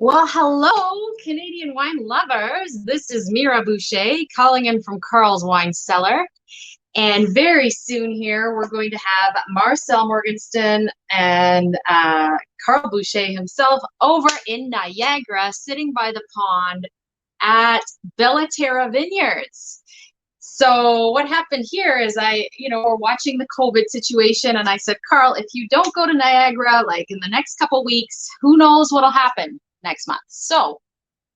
Well, hello, Canadian wine lovers. This is Mira Boucher calling in from Carl's Wine Cellar. And very soon here, we're going to have Marcel Morgenstern and Carl Boucher himself over in Niagara, sitting by the pond at Bella Terra Vineyards. So what happened here is we're watching the COVID situation, and I said, Carl, if you don't go to Niagara, like in the next couple weeks, who knows what'll happen next month. So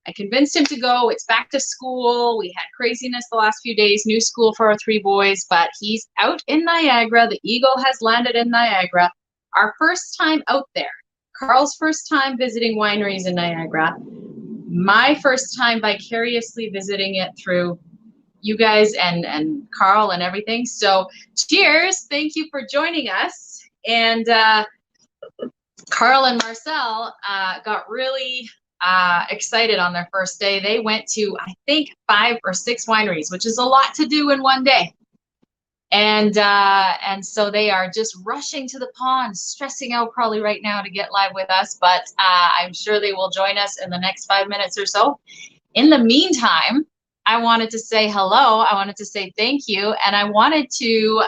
I convinced him to go. It's back to school. We had craziness the last few days, new school for our three boys, but he's out in Niagara. The Eagle has landed in Niagara. Our first time out there. Carl's first time visiting wineries in Niagara. My first time vicariously visiting it through you guys and Carl and everything. So cheers. Thank you for joining us. And Carl and Marcel got really excited on their first day. They went to, I think, 5 or 6 wineries, which is a lot to do in one day. And so they are just rushing to the pond, stressing out probably right now to get live with us, but I'm sure they will join us in the next 5 minutes or so. In the meantime, I wanted to say hello. I wanted to say thank you. And I wanted to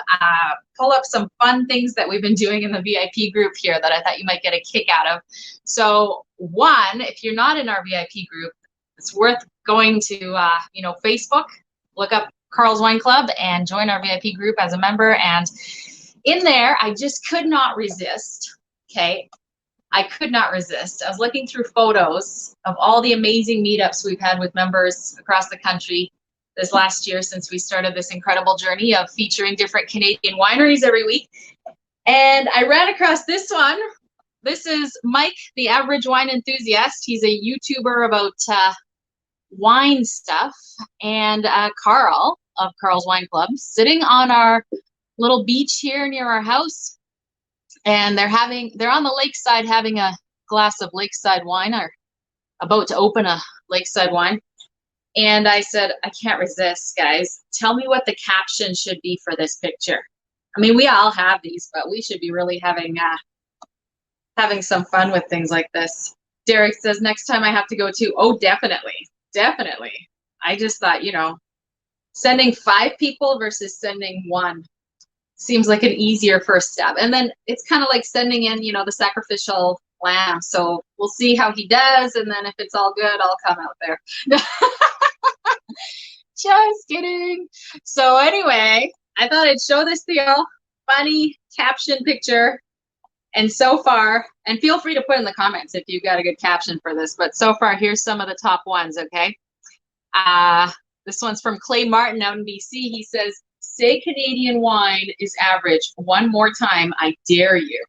pull up some fun things that we've been doing in the VIP group here that I thought you might get a kick out of. So one, if you're not in our VIP group, it's worth going to, Facebook, look up Carl's Wine Club and join our VIP group as a member. And in there, I just could not resist. Okay. I could not resist. I was looking through photos of all the amazing meetups we've had with members across the country this last year since we started this incredible journey of featuring different Canadian wineries every week. And I ran across this one. This is Mike, the Average Wine Enthusiast. He's a YouTuber about wine stuff. And Carl of Carl's Wine Club, sitting on our little beach here near our house. And they're on the lakeside having a glass of lakeside wine, or about to open a lakeside wine. And I said, I can't resist, guys. Tell me what the caption should be for this picture. I mean, we all have these, but we should be really having some fun with things like this. Derek says, next time I have to go too. Oh, definitely. Definitely. I just thought, sending 5 people versus sending 1. Seems like an easier first step. And then it's kind of like sending in, the sacrificial lamb. So we'll see how he does. And then if it's all good, I'll come out there. Just kidding. So anyway, I thought I'd show this to y'all. Funny caption picture. And so far, and feel free to put in the comments if you've got a good caption for this. But so far, here's some of the top ones, okay? This one's from Clay Martin out in BC. He says, say Canadian wine is average. One more time, I dare you.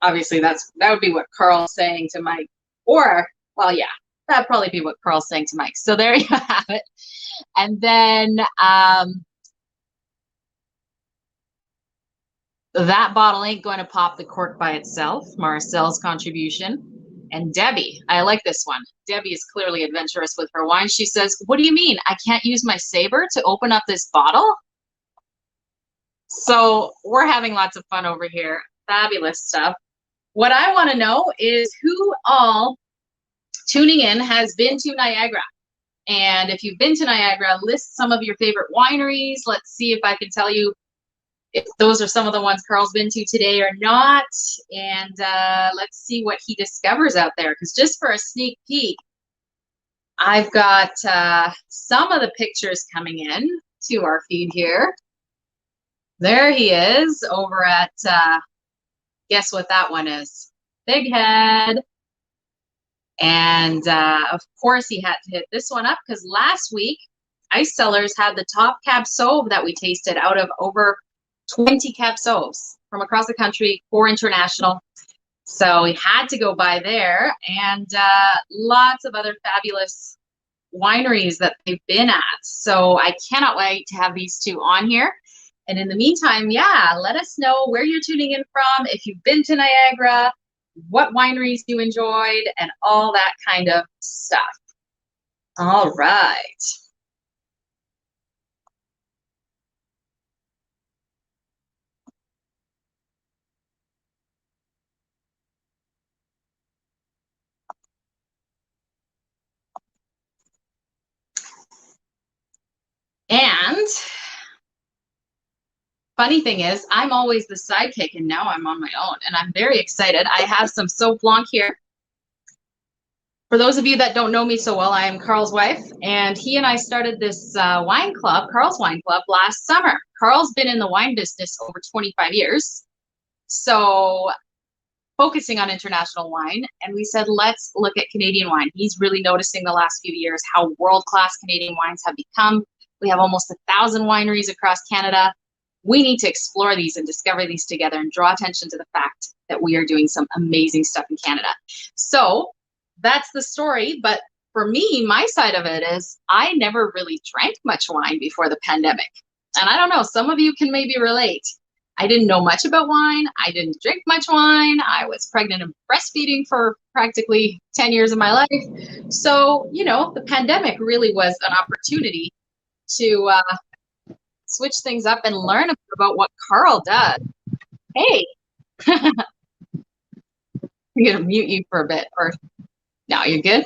Obviously, that would be what Carl's saying to Mike. Or, well, yeah, that'd probably be what Carl's saying to Mike. So there you have it. And then that bottle ain't going to pop the cork by itself. Marcel's contribution. And Debbie, I like this one. Debbie is clearly adventurous with her wine. She says, what do you mean? I can't use my saber to open up this bottle? So we're having lots of fun over here. Fabulous stuff. What I want to know is who all tuning in has been to Niagara. And if you've been to Niagara, list some of your favorite wineries. Let's see if I can tell you if those are some of the ones Carl's been to today or not. And let's see what he discovers out there. Because just for a sneak peek, I've got some of the pictures coming in to our feed here. There he is over at, guess what that one is? Big Head. And of course he had to hit this one up because last week, Ice Cellars had the top Cab Sauv that we tasted out of over 20 Cab Sauvs from across the country for international. So we had to go by there, and lots of other fabulous wineries that they've been at. So I cannot wait to have these two on here. And in the meantime, yeah, let us know where you're tuning in from, if you've been to Niagara, what wineries you enjoyed, and all that kind of stuff. All right. funny thing is, I'm always the sidekick, and now I'm on my own, and I'm very excited. I have some Sauv Blanc here. For those of you that don't know me so well, I am Carl's wife, and he and I started this wine club, Carl's Wine Club, last summer. Carl's been in the wine business over 25 years, so focusing on international wine, and we said, let's look at Canadian wine. He's really noticing the last few years how world-class Canadian wines have become. We have almost 1,000 wineries across Canada. We need to explore these and discover these together and draw attention to the fact that we are doing some amazing stuff in Canada. So that's the story. But for me, my side of it is I never really drank much wine before the pandemic. And I don't know, some of you can maybe relate. I didn't know much about wine. I didn't drink much wine. I was pregnant and breastfeeding for practically 10 years of my life. So, you know, the pandemic really was an opportunity to switch things up and learn about what Carl does. Hey, I'm going to mute you for a bit. Or no, you're good?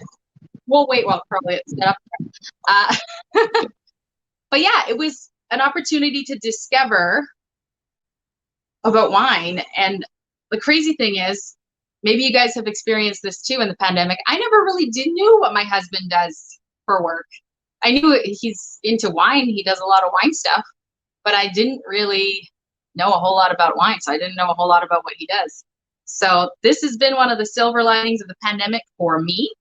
We'll wait while Carl gets set up. But yeah, it was an opportunity to discover about wine. And the crazy thing is, maybe you guys have experienced this too in the pandemic. I never really knew what my husband does for work. I knew he's into wine. He does a lot of wine stuff, but I didn't really know a whole lot about wine. So I didn't know a whole lot about what he does. So this has been one of the silver linings of the pandemic for me.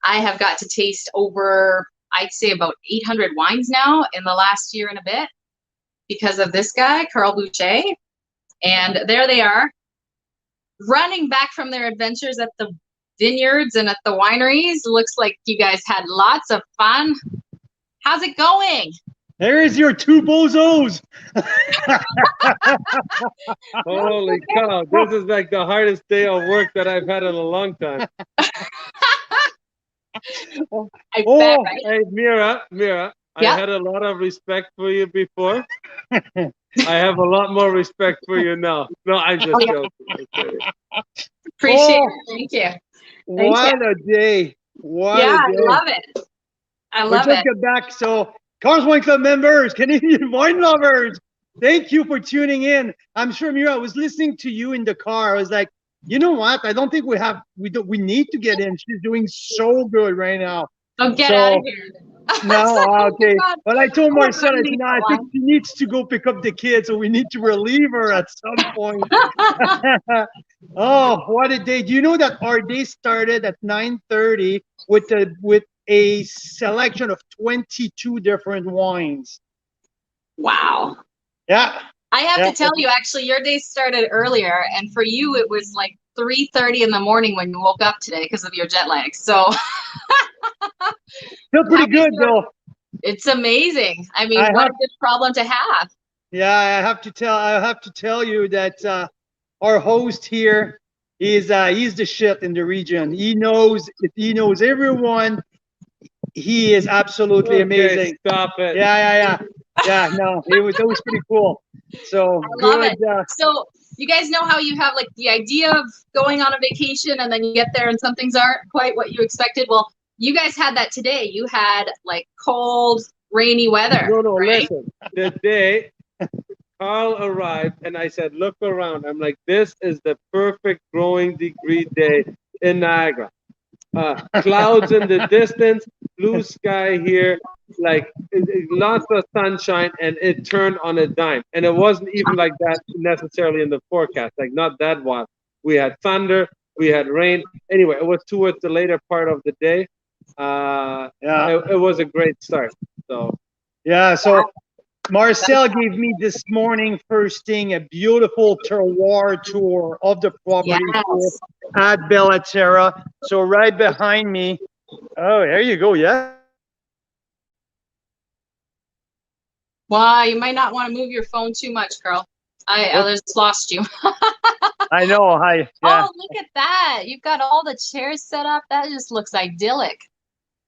I have got to taste over, I'd say about 800 wines now in the last year and a bit because of this guy, Carl Boucher. And there they are, running back from their adventures at the vineyards and at the wineries. Looks like you guys had lots of fun. How's it going? There is your two bozos. Holy cow. This is like the hardest day of work that I've had in a long time. I bet, right? Hey, Mira, Yeah. I had a lot of respect for you before. I have a lot more respect for you now. No, I'm just joking. Appreciate it. Thank you. What a day. What Yeah, a day. I love it. I love We'll it. just get back. So, Carl's Wine Club members, Canadian wine lovers, thank you for tuning in. I'm sure, Mira, I was listening to you in the car. I was like, you know what? I don't think we need to get in. She's doing so good right now. Oh, get out of here. No, okay. God. But I told Oh, Marcel, I God, said, no, I think she needs to go pick up the kids, so we need to relieve her at some point. Oh, what a day. Do you know that our day started at 9:30 with a selection of 22 different wines? Wow. Yeah. I have to tell you, actually, your day started earlier, and for you, it was like 3:30 in the morning when you woke up today because of your jet lag. So Still pretty good, though. it's amazing. I mean, what a good problem to have. Yeah, I have to tell you that our host here is he's the shit in the region. He knows everyone. He is absolutely amazing. Stop it. Yeah. No, that was pretty cool. So I love it. So you guys know how you have like the idea of going on a vacation and then you get there and some things aren't quite what you expected. Well, you guys had that today. You had like cold, rainy weather. No, right? listen. The day Carl arrived and I said, look around. I'm like, this is the perfect growing degree day in Niagara. Clouds in the distance, blue sky here, like lots of sunshine, and it turned on a dime. And it wasn't even like that necessarily in the forecast, like not that wild. We had thunder, we had rain. Anyway, it was towards the later part of the day. It was a great start. So Marcel gave me this morning first thing a beautiful terroir tour of the property at Bella Terra. So right behind me, oh, there you go. Yeah. Well, you might not want to move your phone too much, Carl. I just lost you. I know. Hi. Yeah. Oh, look at that. You've got all the chairs set up. That just looks idyllic.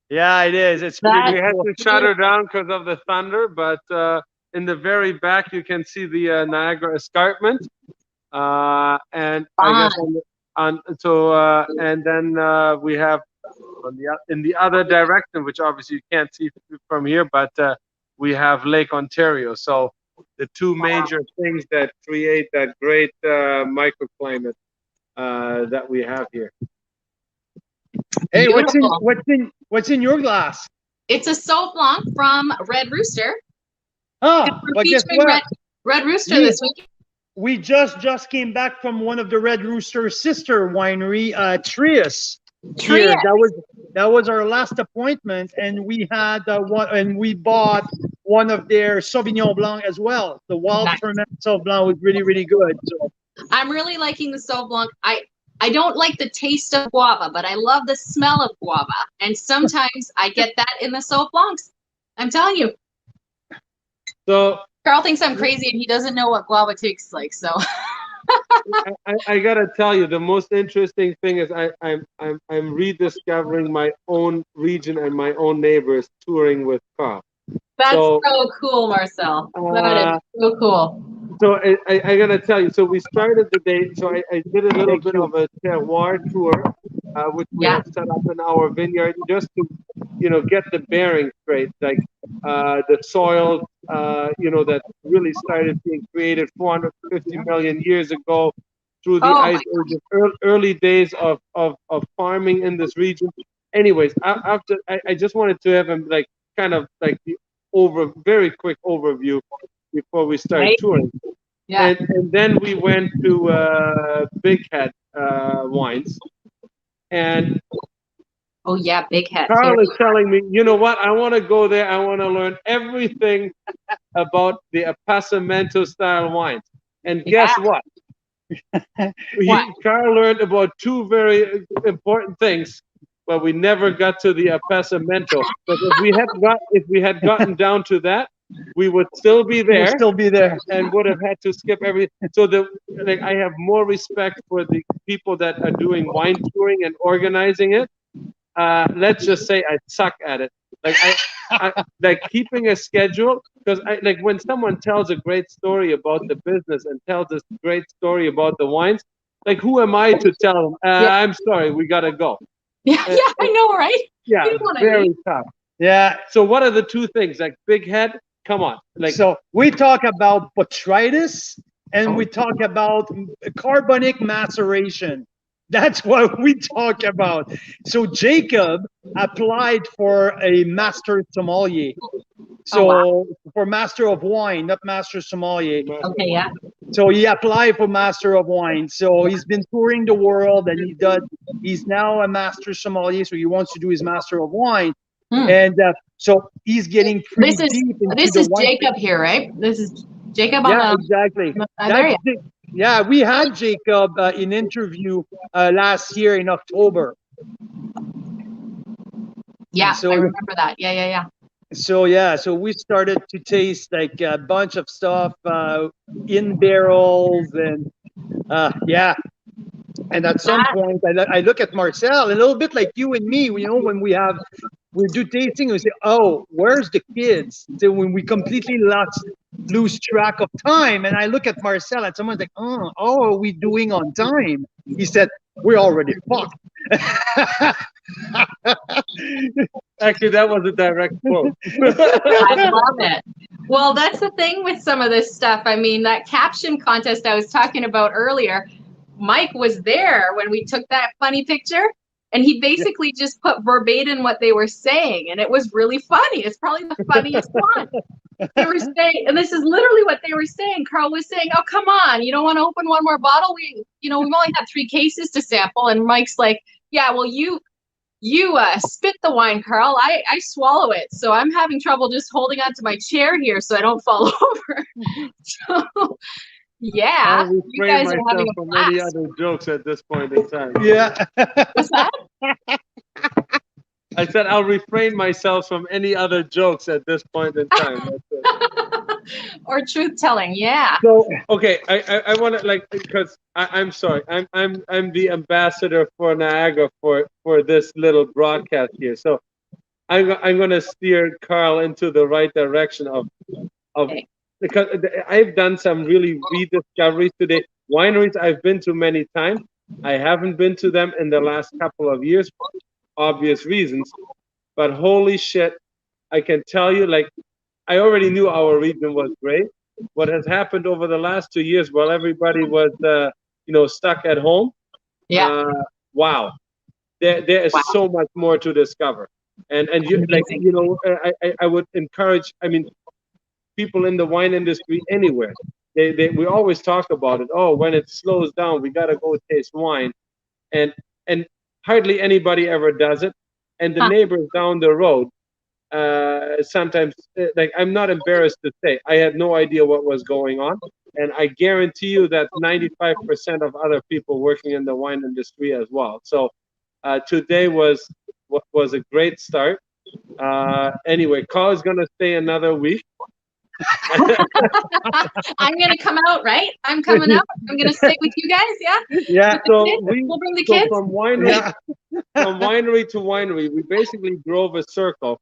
Yeah, it is. It's we had to shut her down because of the thunder, but in the very back you can see the Niagara escarpment, and I guess and then we have in the other direction, which obviously you can't see from here, but we have Lake Ontario. So the two major things that create that great microclimate that we have here. Hey, Beautiful. what's in your glass? It's a Sauv Blanc from Red Rooster. Ah, We're but guess featuring what? Red Rooster We- this week. We just came back from one of the Red Rooster sister winery, Trius. Here, Trius. that was our last appointment, and we had one, and we bought one of their Sauvignon Blanc as well. The wild Nice. ferment Sauvignon Blanc was really good. So I'm really liking the Sauv Blanc. I don't like the taste of guava, but I love the smell of guava. And sometimes I get that in the Sauv Blancs. I'm telling you. So Carl thinks I'm crazy and he doesn't know what guava tastes like. So I gotta tell you, the most interesting thing is I'm rediscovering my own region and my own neighbors touring with Carl. that's So, so cool, Marcel. That is so cool. So I gotta tell you, so we started the day. So I did a little bit of a terroir tour, which we have set up in our vineyard, just to, get the bearing straight, like the soil, that really started being created 450 million years ago through the ice age, early days of farming in this region. Anyways, after I just wanted to have him kind of the very quick overview before we start touring. Yeah. And then we went to Big Head Wines. And Oh yeah, Big Head. Carl is telling me, you know what? I want to go there. I want to learn everything about the Appassimento style wines. And guess what? Carl learned about two very important things, but we never got to the Appassimento. But if we had gotten down to that, we would still be there. we'll still be there. And would have had to skip everything. So I have more respect for the people that are doing wine touring and organizing it. Let's just say I suck at it. Like keeping a schedule, because when someone tells a great story about the business and tells a great story about the wines, who am I to tell them? I'm sorry, we gotta go. Yeah, I know, right? Yeah, very tough. Yeah. So what are the two things? Big Head, come on. So we talk about botrytis and we talk about carbonic maceration. That's what we talk about. So Jacob applied for a master sommelier. So for master of wine, not master sommelier. Okay, yeah. So he applied for master of wine. So he's been touring the world and he's now a master sommelier. So he wants to do his master of wine. And so he's getting pretty deep into this the is wine. Jacob here, right? This is Jacob. Yeah, exactly. Yeah, we had Jacob in interview last year in October. Yeah, so, I remember that. Yeah. So we started to taste a bunch of stuff in barrels and And at some point, I look at Marcel, a little bit like you and me, when we do tasting, we say, oh, where's the kids? So when we completely lose track of time, and I look at Marcel, and someone's like, oh, how are we doing on time? He said, we're already fucked. Actually, that was a direct quote. I love it. Well, that's the thing with some of this stuff. I mean, that caption contest I was talking about earlier, Mike was there when we took that funny picture, and he basically just put verbatim what they were saying, and it was really funny. It's probably the funniest one. They were saying, and this is literally what they were saying. Carl was saying, "Oh, come on, you don't want to open one more bottle? We've only had 3 cases to sample." And Mike's like, "Yeah, well, you spit the wine, Carl. I swallow it, so I'm having trouble just holding onto my chair here so I don't fall over." So, yeah, I'll you guys are having a from blast. any other jokes at this point in time. Yeah. What's that? I said I'll refrain myself from any other jokes at this point in time. That's it. Or truth telling, yeah. So okay, I want to because I'm sorry, I'm the ambassador for Niagara for this little broadcast here. So I'm going to steer Carl into the right direction of Okay. Because I've done some really rediscoveries today. Wineries I've been to many times. I haven't been to them in the last couple of years for obvious reasons. But holy shit, I can tell you, I already knew our region was great. what has happened over the last 2 years while everybody was, stuck at home. Yeah. Wow, there is Wow. so much more to discover, and you like Amazing. I would encourage. I mean, people in the wine industry anywhere. We always talk about it. Oh, when it slows down, we gotta go taste wine, and hardly anybody ever does it. And the Huh. neighbors down the road, sometimes, like, I'm not embarrassed to say I had no idea what was going on, and I guarantee you that 95% of other people working in the wine industry as well. So today was a great start. Anyway, Carl is gonna stay another week. I'm gonna come out, right? I'm coming out. I'm gonna stay with you guys. Yeah. Yeah. With the So kids? we We'll bring the so kids. from winery Yeah. from winery to winery, we basically drove a circle.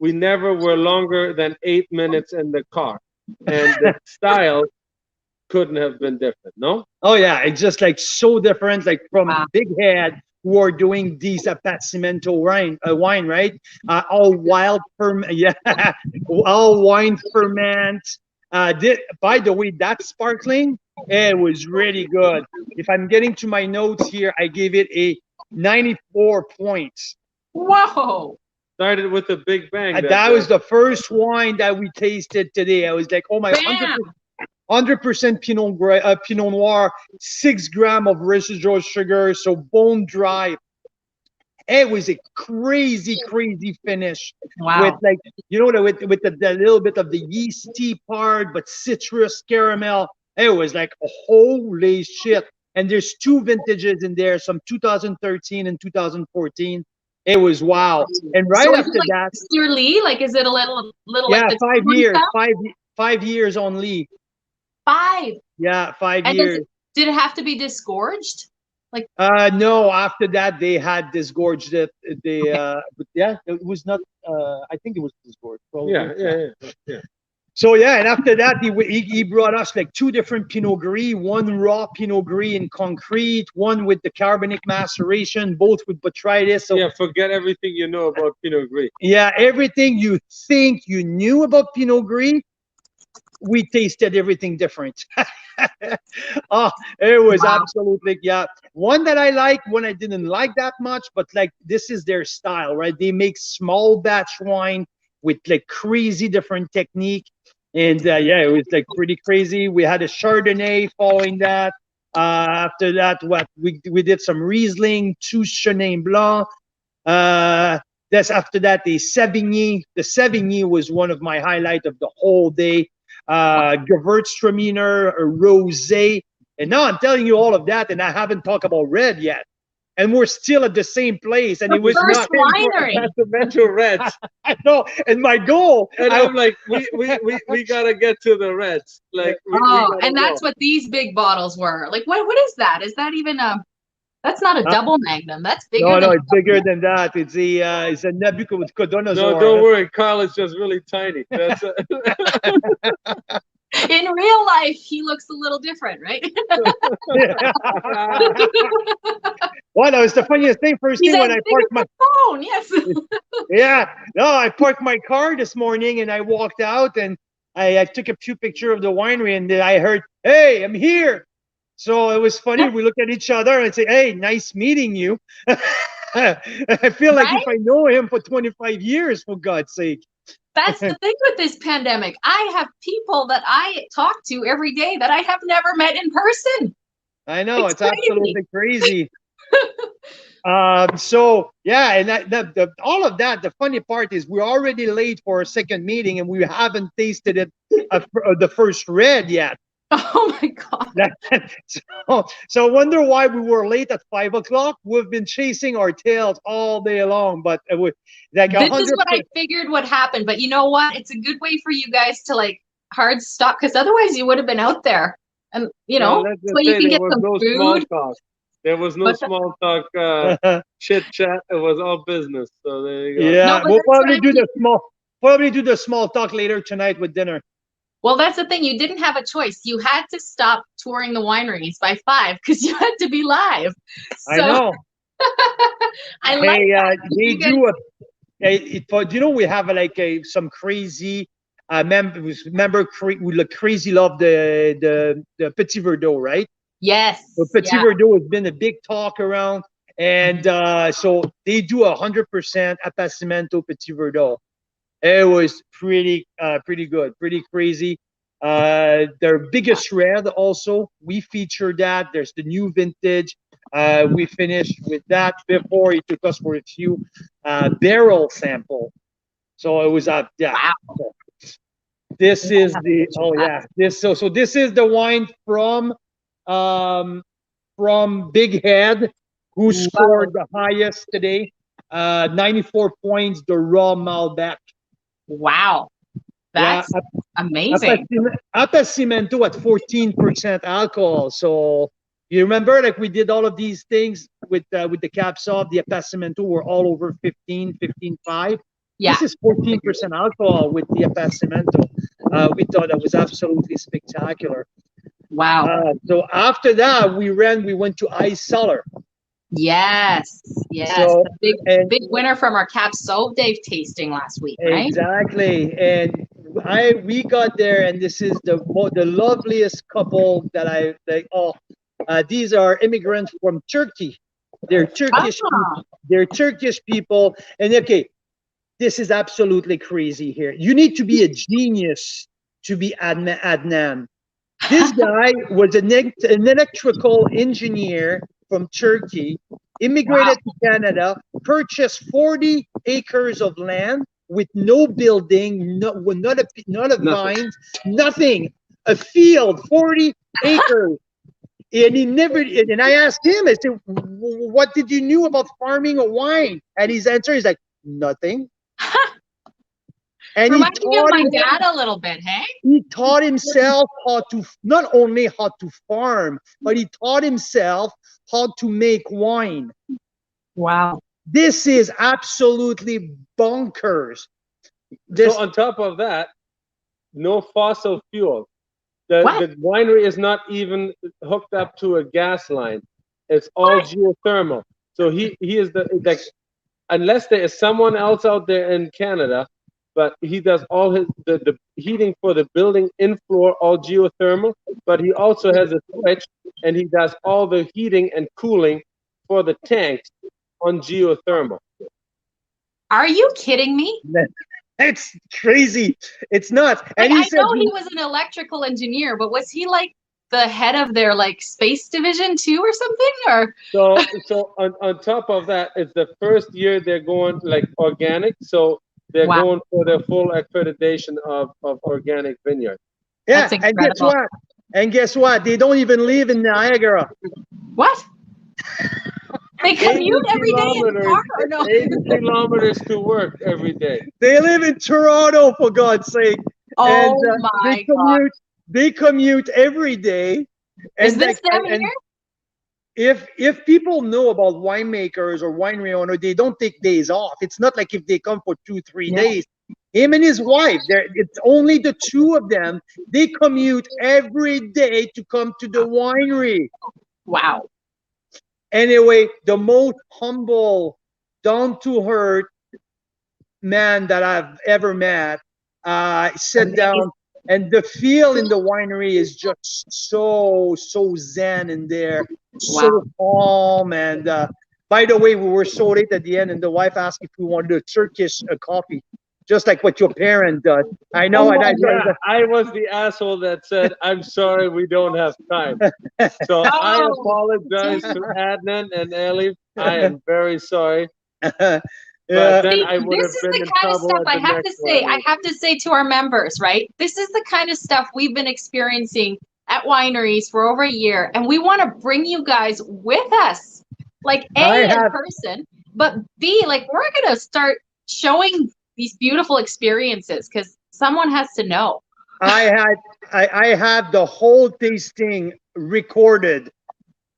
We never were longer than 8 minutes in the car, and the style couldn't have been different. No. Oh yeah, it's just like so different, like from Wow. Big Head who are doing these Appassimento wine, right? All wild yeah, all wine ferment. By the way, that sparkling, it was really good. If I'm getting to my notes here, I gave it a 94 points. Whoa. Started with a big bang. That was the first wine that we tasted today. I was like, oh my, Bam. 100% Pinot Noir, 6 grams of residual sugar, so bone dry. It was a crazy finish. Wow. With like, with the little bit of the yeasty part, but citrus caramel. It was like, holy shit. And there's 2 vintages in there, some 2013 and 2014. It was wow. And right So is after it like that, Mr. Lee? Like, is it a little yeah, like the 5 Tony years, style? 5 years only. 5. Yeah, 5 And years. did it have to be disgorged? Like, No, after that they had disgorged it. But yeah, it was not. I think it was disgorged. Probably. Yeah. So yeah, and after that he brought us like 2 different Pinot Gris, one raw Pinot Gris in concrete, one with the carbonic maceration, both with botrytis. So Yeah, forget everything you know about Pinot Gris. yeah, everything you think you knew about Pinot Gris, we tasted everything different. Oh, it was wow. absolutely, yeah. One that I like, one I didn't like that much, but like this is their style, right? They make small batch wine with like crazy different technique. And yeah, it was like pretty crazy. We had a Chardonnay following that. After that, we did some Riesling, 2 Chenin Blanc. That's after that the Savigny. The Savigny was one of my highlight of the whole day. Gewürztraminer, rosé, and now I'm telling you all of that, and I haven't talked about red yet, and we're still at the same place, and it was First not. winery. Appassimento Reds. I know, and my goal. And I'm like, we gotta get to the Reds. Like, we gotta and that's go. what these big bottles were. Like, what is that? Is that even a? That's not a double magnum. That's bigger. No, than it's bigger than that. It's a Nebuchadnezzar. No, don't worry. Carl is just really tiny. That's In real life, he looks a little different, right? Well, that was the funniest thing. First He's thing as when I big parked as my the phone. Yes. yeah, no, I parked my car this morning and I walked out and I took a few pictures of the winery and then I heard, "Hey, I'm here." So it was funny. We look at each other and say, "Hey, nice meeting you." I feel like Right? if I know him for 25 years, for God's sake. That's the thing with this pandemic. I have people that I talk to every day that I have never met in person. I know, It's it's absolutely crazy. So yeah, and all of that. The funny part is we're already late for a second meeting, and we haven't tasted it the first red yet. Oh my God. So I wonder why we were late at 5 o'clock. We've been chasing our tails all day long, but like This is what I figured would happen. But you know what? It's a good way for you guys to like hard stop, because otherwise you would have been out there, and let's just so you say can there get was some no food. small talk. There was no But small talk, chit chat. It was all business. So there you go. Yeah, No, but we'll that's what probably do the small talk later tonight with dinner. Well, that's the thing. You didn't have a choice. You had to stop touring the wineries by 5 because you had to be live. So, I know. I like that. They do. Do you know we have like some crazy We crazy love the Petit Verdot, right? Yes. So Petit Yeah. Verdot has been a big talk around, and so they do 100% Appassimento Petit Verdot. It was pretty good, pretty crazy. Their biggest red also, we featured that. There's the new vintage. We finished with that before he took us for a few barrel sample. So it was yeah. Wow. This is the this is the wine from Big Head, who scored the highest today. 94 points, the raw Malbec. Wow. That's amazing. Appassimento at 14% alcohol. So you remember, like, we did all of these things with the caps off. The Appassimento were all over 15.5. Yeah. This is 14% alcohol with the Appassimento. We thought that was absolutely spectacular. Wow. So after that, we went to Cellar. Yes. So, the big winner from our Cap Sauv Day tasting last week, right? Exactly. And we got there, and this is the loveliest couple that I like. These are immigrants from Turkey. They're Turkish. They're Turkish people. And okay, this is absolutely crazy here. You need to be a genius to be Adnan. This guy was an electrical engineer from Turkey, immigrated to Canada, purchased 40 acres of land with no building, not a vine, nothing, a field, 40 acres. And and I asked him, I said, what did you know about farming a wine? And his answer is like, nothing. And reminding me of my dad a little bit, hey? He taught himself not only how to farm, but he taught himself how to make wine. Wow. This is absolutely bonkers. So on top of that, no fossil fuel. The winery is not even hooked up to a gas line. It's all geothermal. So he is unless there is someone else out there in Canada, but he does all the heating for the building in floor, all geothermal, but he also has a switch, and he does all the heating and cooling for the tanks on geothermal. Are you kidding me? It's crazy. It's nuts. And I know he was an electrical engineer, but was he like the head of their like space division too or something? Or so on top of that, it's the first year they're going like organic. So they're going for their full accreditation of organic vineyard. Yeah, and guess what? They don't even live in Niagara. What? They commute every day in the car, or no? 80 kilometers to work every day. They live in Toronto, for God's sake. Oh, and, my God. They commute every day. And is this them here? If people know about winemakers or winery owner, they don't take days off. It's not like if they come for 2-3 days. Him and his wife, it's only the two of them. They commute every day to come to the winery. Wow. Anyway, the most humble, down-to-earth man that I've ever met sat down, and the feel in the winery is just so zen in there, so calm. And by the way, we were so late at the end, and the wife asked if we wanted a Turkish coffee, just like what your parent does. I know. I was the asshole that said, "I'm sorry, we don't have time." So I apologize to Adnan and Elif. I am very sorry. But then I would have been in trouble. I have to say to our members, right? This is the kind of stuff we've been experiencing at wineries for over a year, and we want to bring you guys with us, like in person, but B, like we're gonna start showing these beautiful experiences because someone has to know. I have the whole tasting recorded.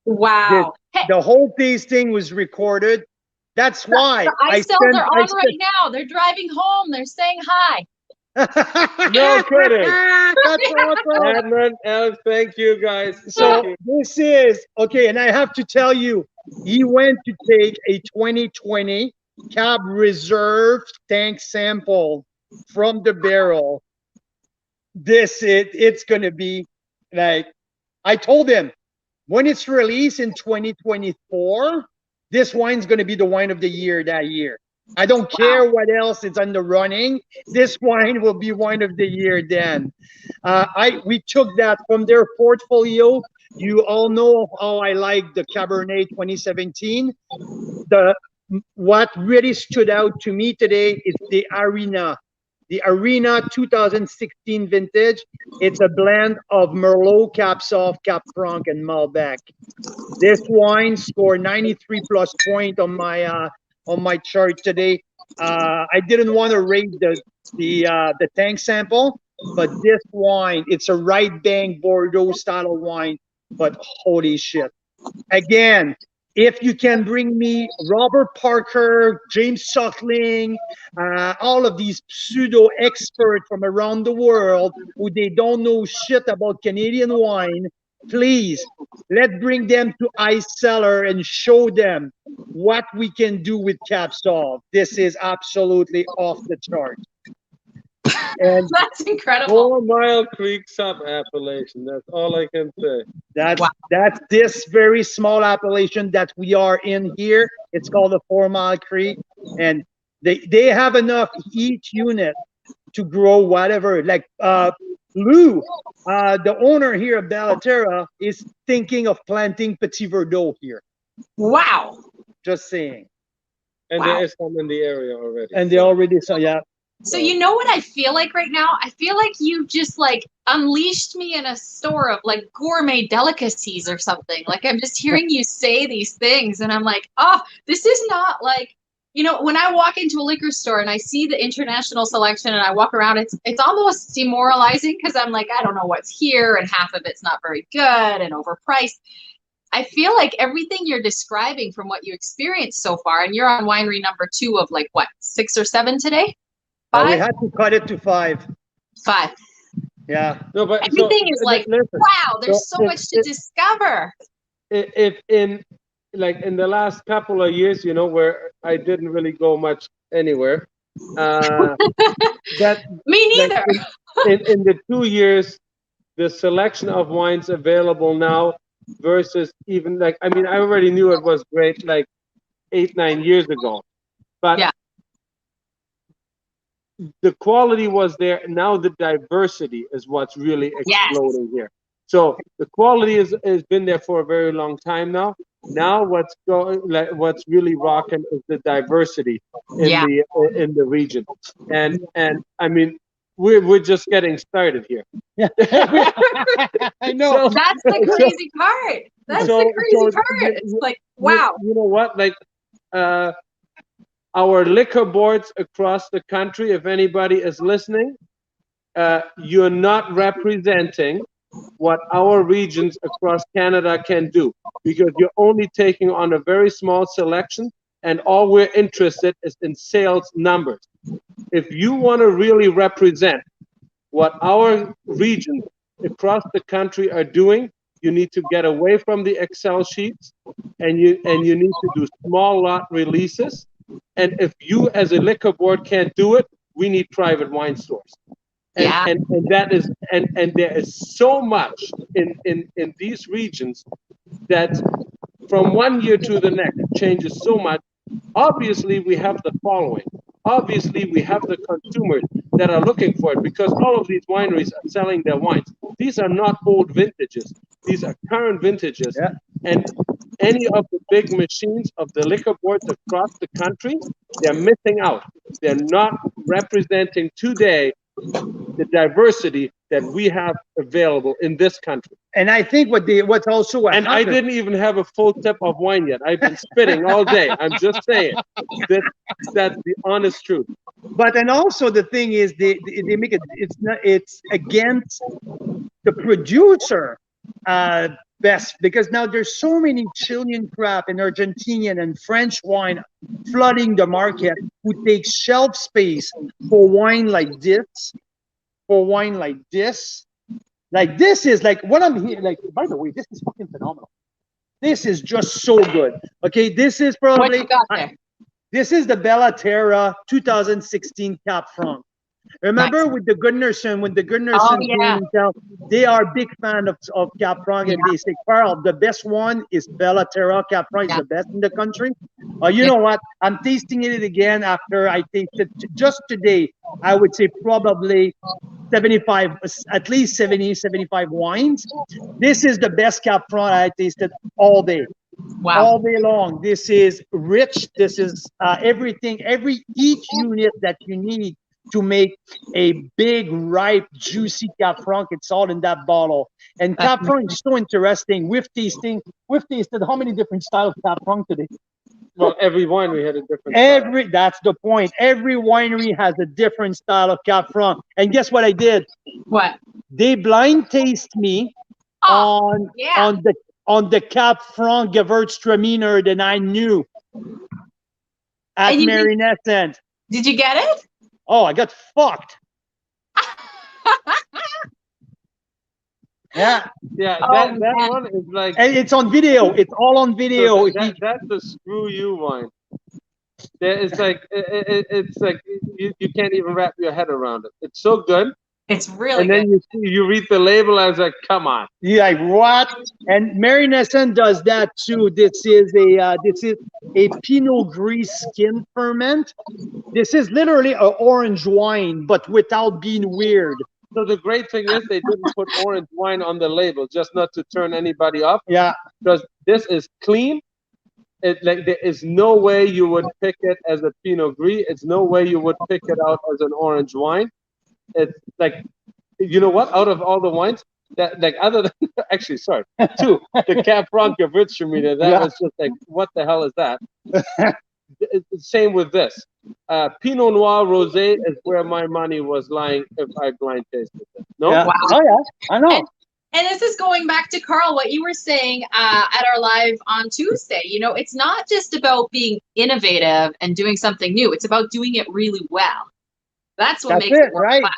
Wow. The whole tasting was recorded. That's why the ice cells are on right now. They're driving home. They're saying hi. No kidding. That's awesome. Adnan, Elf, thank you guys. So this is okay, and I have to tell you, he went to take a 2020 Cab Reserve tank sample from the barrel. it's gonna be like, I told him when it's released in 2024, this wine's gonna be the wine of the year that year. I don't care what else is on the running. This wine will be wine of the year then. We took that from their portfolio. You all know how I like the Cabernet 2017. What really stood out to me today is the Arena 2016 vintage. It's a blend of Merlot, Cab Sauv, Cab Franc, and Malbec. This wine scored 93 plus point on my chart today. I didn't want to rate the tank sample, but this wine, it's a right bang Bordeaux style of wine. But holy shit! Again, if you can bring me Robert Parker, James Suckling, all of these pseudo experts from around the world who they don't know shit about Canadian wine, please, let's bring them to Cellar and show them what we can do with Cab Sauv. This is absolutely off the chart. And that's incredible. 4 Mile Creek sub-appellation. That's all I can say. That's this very small appellation that we are in here. It's called the 4 Mile Creek, and they have enough each unit to grow whatever. Like Lou, the owner here of Bella Terra, is thinking of planting Petit Verdot here. Wow. Just saying. And there is some in the area already. And they already saw, yeah. So you know what I feel like right now? I feel like you just like unleashed me in a store of like gourmet delicacies or something. Like I'm just hearing you say these things and I'm like, oh, this is not like, you know, when I walk into a liquor store and I see the international selection and I walk around, it's almost demoralizing because I'm like, I don't know what's here and half of it's not very good and overpriced. I feel like everything you're describing from what you experienced so far, and you're on winery number 2 of like what, 6 or 7 today? 5? We had to cut it to 5. 5. Yeah. No, but everything is like, listen, wow, there's so much to discover. If in the last couple of years, you know, where I didn't really go much anywhere, that me neither. Like in the 2 years, the selection of wines available now versus even like, I mean, I already knew it was great like 8-9 years ago, but yeah. The quality was there. Now the diversity is what's really exploding here. So the quality has been there for a very long time now. Now what's really rocking is the diversity in the region. And I mean, we're just getting started here. I know. So, that's the crazy part. That's the crazy part. It's like, wow. You know what? Like our liquor boards across the country, if anybody is listening, you're not representing what our regions across Canada can do, because you're only taking on a very small selection, and all we're interested is in sales numbers. If you want to really represent what our regions across the country are doing, you need to get away from the Excel sheets, and you need to do small lot releases. And if you as a liquor board can't do it, we need private wine stores. And that is and there is so much in these regions that from one year to the next it changes so much. Obviously we have the following. Obviously we have the consumers that are looking for it, because all of these wineries are selling their wines. These are not old vintages. These are current vintages. Yeah. And any of the big machines of the liquor boards across the country, they're missing out. They're not representing today the diversity that we have available in this country. And I think what's also what happened, I didn't even have a full sip of wine yet. I've been spitting all day. I'm just saying. That's the honest truth. But and also the thing is they make it, it's against the producer best, because now there's so many Chilean crap and Argentinian and French wine flooding the market, who takes shelf space for wine like this. Like this is like what I'm here. Like, by the way, this is fucking phenomenal. This is just so good. Okay, this is probably what you got there? This is the Bella Terra 2016 Cab Franc. Remember Nice. with the Gunnarsson, when the Oh Gunnarsson came yeah. in town, they are big fan of Cap Franc, and they say, Carl, the best one is Bella Terra. Cap Franc is Yeah. the best in the country. You Yeah. know what? I'm tasting it again after I tasted just today. I would say probably 75, at least 70, 75 wines. This is the best Cap Franc I tasted all day. Wow. All day long. This is rich. This is everything, each unit that you need to make a big, ripe, juicy Cap Franc. It's all in that bottle. And That's Cap Franc is so interesting. We've tasted how many different styles of Cap Franc today? Well, every winery had a different style. That's the point. Every winery has a different style of Cap Franc. And guess what I did? What? They blind taste me Oh, yeah. on the Cap Franc Gewürztraminer that I knew at And you Marinescent. Did you get it? Oh, I got fucked. Yeah. Yeah, Oh, that man. one is like And it's on video. It's all on video. that's the screw you wine. It's like it's like you can't even wrap your head around it. It's so good. It's really And then good. you read the label. I was like, come on. You're like, what? And Marinescent does that too. This is a Pinot Gris skin ferment. This is literally an orange wine, but without being weird. So the great thing is they didn't put orange wine on the label, just not to turn anybody off. Yeah. Because this is clean. It like there is no way you would pick it as a Pinot Gris. It's no way you would pick it out as an orange wine. It's like, you know what? Out of all the wines, that like other than actually, sorry, two, the Cap Franc Gewürztraminer, that was just like, what the hell is that? Same with this. Pinot Noir Rosé is where my money was lying if I blind tasted it. No? Yeah. Wow. Oh yeah, I know. And this is going back to Carl, what you were saying at our live on Tuesday. You know, it's not just about being innovative and doing something new. It's about doing it really well. That's what makes it right. fun.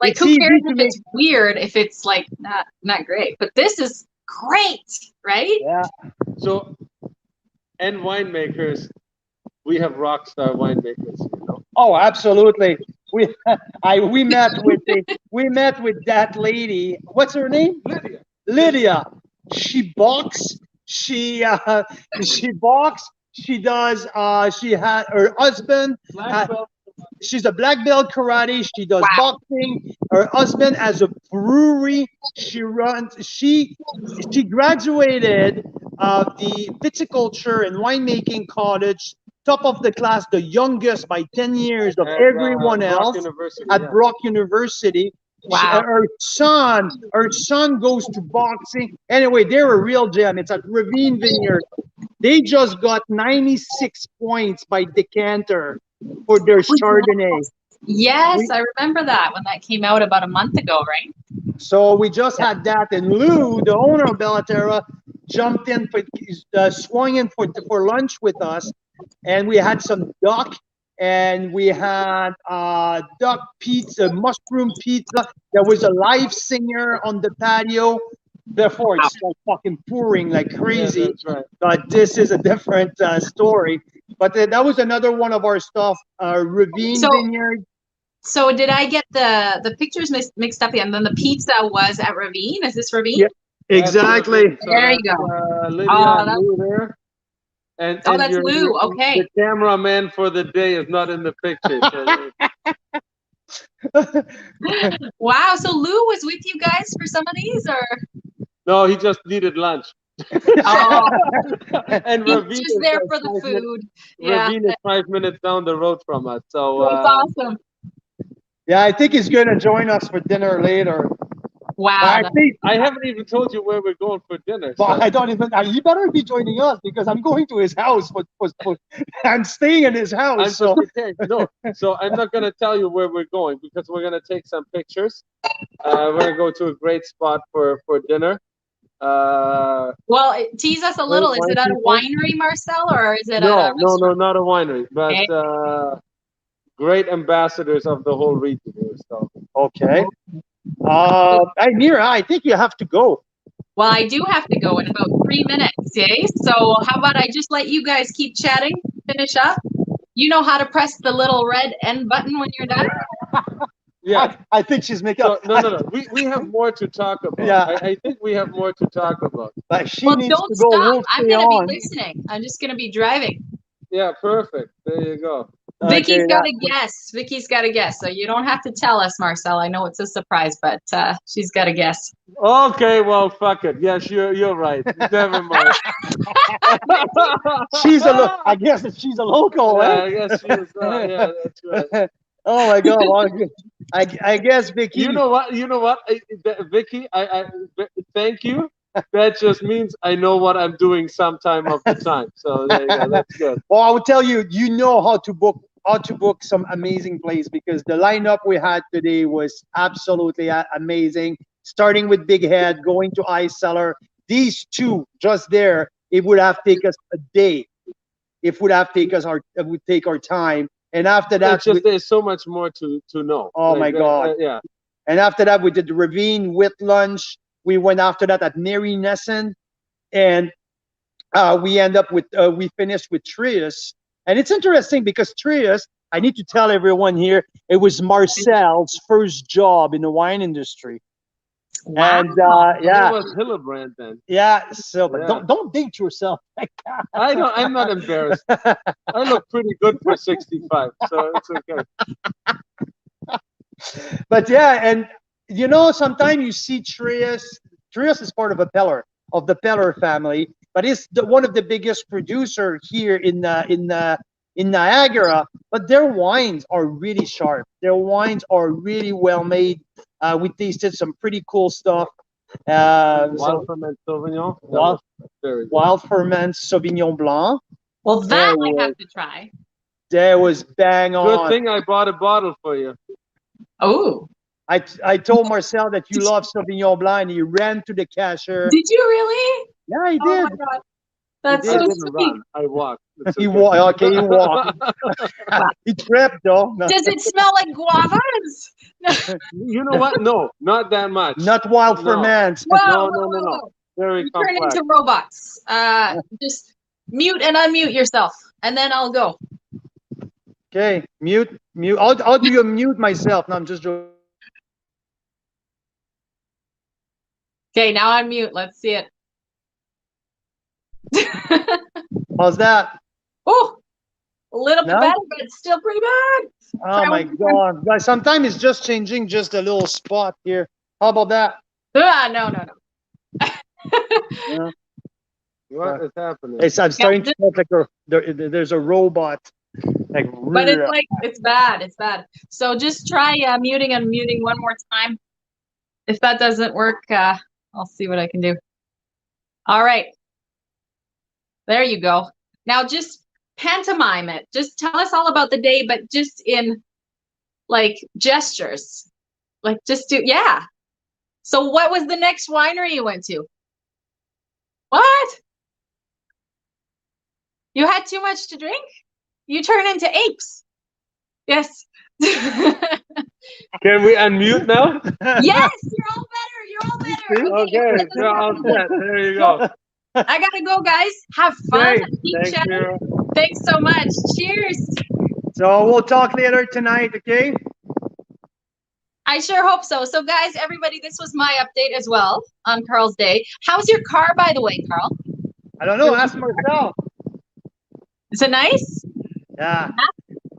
Like, It's who easy cares to if it's weird if it's like not great? But this is great, right? Yeah. So, and winemakers, we have rock star winemakers, you know. Oh, absolutely. We met with that lady. What's her name? Lydia. Lydia. She boxes. She box. She does. She had her husband. Black belt. She's a black belt karate. She does Wow. boxing. Her husband has a brewery. She runs. She graduated the viticulture and winemaking college, top of the class, the youngest by 10 years of everyone Brock else University, at yeah. Brock University. Wow. Her son goes to boxing. Anyway, they're a real gem. It's at Ravine Vineyard. They just got 96 points by decanter for their Chardonnay. Yes, I remember that when that came out about a month ago, right? So we just had that, and Lou, the owner of Bella Terra, jumped in swung in for lunch with us, and we had some duck, and we had duck pizza, mushroom pizza. There was a live singer on the patio. Before it started fucking pouring like crazy. Yeah, that's right. But this is a different story. But that was another one of our stuff, Ravine Vineyard. So did I get the pictures mixed up? And then the pizza was at Ravine. Is this Ravine? Yeah, exactly. So There you that's, go. Lydia and Lou there. And that's Lou. Okay. The cameraman for the day is not in the picture. So Wow. So Lou was with you guys for some of these, or? no, he just needed lunch. Oh, And he's Ravine just is there like for the 5 minutes- food. Yeah, Ravine is 5 minutes down the road from us. So that's awesome. Yeah, I think he's going to join us for dinner later. Wow. I think, I haven't even told you where we're going for dinner. but So. I don't even. You better be joining us because I'm going to his house. I'm staying in his house. I'm So okay. No, so I'm not gonna tell you where we're going because we're gonna take some pictures. We're gonna go to a great spot for dinner. Well, tease us a little. Is it at a winery, Marcel, or is it No, at a no, not a winery, but Okay. Great ambassadors of the whole region here. So okay. Hey, Mira, I think you have to go. Well, I do have to go in about 3 minutes, eh? So how about I just let you guys keep chatting, finish up? You know how to press the little red end button when you're done? Yeah. I think she's making So, up. no. We have more to talk about. Yeah. I think we have more to talk about. But she Well, needs don't to go. stop. We'll I'm stay gonna on. be listening. I'm just gonna be driving. Yeah, perfect. There you go. Vicky's Okay, got a guess. Vicky's got a guess. So you don't have to tell us, Marcel. I know it's a surprise, but she's got a guess. Okay, well, fuck it. Yes, you're right. Never mind. I guess that she's a local, Yeah, eh? I guess she is. Yeah, that's right. Oh my God! Well, I guess Vicky. You know what? Vicky, thank you. That just means I know what I'm doing sometime of the time. So there you go. That's good. Well, I will tell you. You know how to book some amazing plays, because the lineup we had today was absolutely amazing. Starting with Big Head, going to Cellar. These two just there, it would have taken us a day. It would take our time. And after that, It's just there's so much more to know. oh my God. Yeah. And after that, we did the Ravine with lunch. We went after that at Mary Nesson, and we finished with Trius. And it's interesting because Trius, I need to tell everyone here, it was Marcel's first job in the wine industry. Wow. And That was Hillebrand then. yeah. So, but Yeah. don't date yourself. I know. I'm not embarrassed. I look pretty good for 65, so it's okay. But yeah, and sometimes you see Trius. Trius is part of the Peller family, but it's one of the biggest producer here in Niagara. But their wines are really sharp. Their wines are really well made. We tasted some pretty cool stuff. Wild ferment Sauvignon. Wild ferment Sauvignon Blanc. Well, that I have to try. That was bang on. Good thing I bought a bottle for you. Oh. I told Marcel that you love Sauvignon Blanc, and he ran to the cashier. Did you really? Yeah, he Oh did. my God. That's I so didn't sweet. run. I walked. It's He okay. walked. Okay, he walked. He tripped though. No. Does it smell like guavas? You know what? No, not that much. Not wild No. ferment. Whoa, No. Very You turn complex. into robots. Just mute and unmute yourself, and then I'll go. Okay, mute. I'll do a mute myself. No, I'm just joking. Okay, now unmute. Let's see it. How's that? Oh, a little bit No? better, but it's still pretty bad. Oh my God! Guys, sometimes it's just changing just a little spot here. How about that? No. Yeah. What is happening? I'm starting to feel like there's a robot. Like, But it's bad. It's bad. So just try muting and muting one more time. If that doesn't work, I'll see what I can do. All right. There you go. Now just pantomime it. Just tell us all about the day, but just in like gestures. Like just do, yeah. So what was the next winery you went to? What? You had too much to drink? You turn into apes. Yes. Can we unmute now? Yes, you're all better. You're all better. Okay, so all set. There you go. I gotta go, guys. Have fun. Great. Keep Thanks, chatting. Mira. Thanks so much. Cheers. So we'll talk later tonight, okay? I sure hope so. So, guys, everybody, this was my update as well on Carl's day. How's your car, by the way, Carl? I don't know. Ask Marcel. Is it nice? Yeah.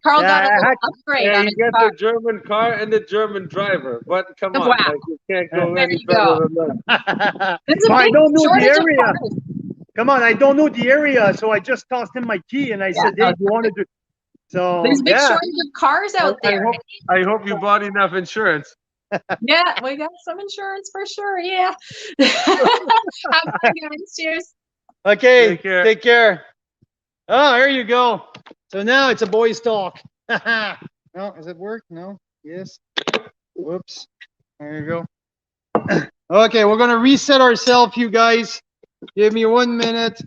Carl Yeah, got a I little had upgrade Yeah, on you his get car. the German car and the German driver. But come on, Wow. like, you can't go There any you go. better than that. There's a Well, I big don't know the shortage of area. cars. Come on, I don't know the area, so I just tossed him my key and I said, "Hey, do you want to do?" So There's a big yeah, shortage of cars out there. I hope you bought enough insurance. Yeah, we got some insurance for sure. Yeah. Have fun, guys. Cheers. okay, Take care. take care. Oh, here you go. So now it's a boys' talk. No, does it work? No. Yes. Whoops. There you go. Okay, we're gonna reset ourselves, you guys. Give me 1 minute.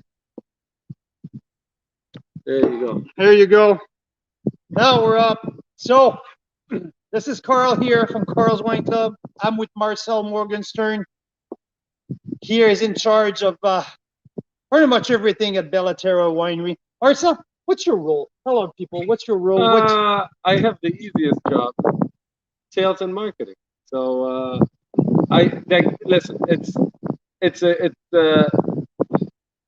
There you go. There you go. Now we're up. So this is Carl here from Carl's Wine Club. I'm with Marcel Morgenstern. Here is in charge of pretty much everything at Bella Terra Winery. Marcel, what's your role? Hello, people. What's your role? I have the easiest job. sales and marketing. So I like listen. It's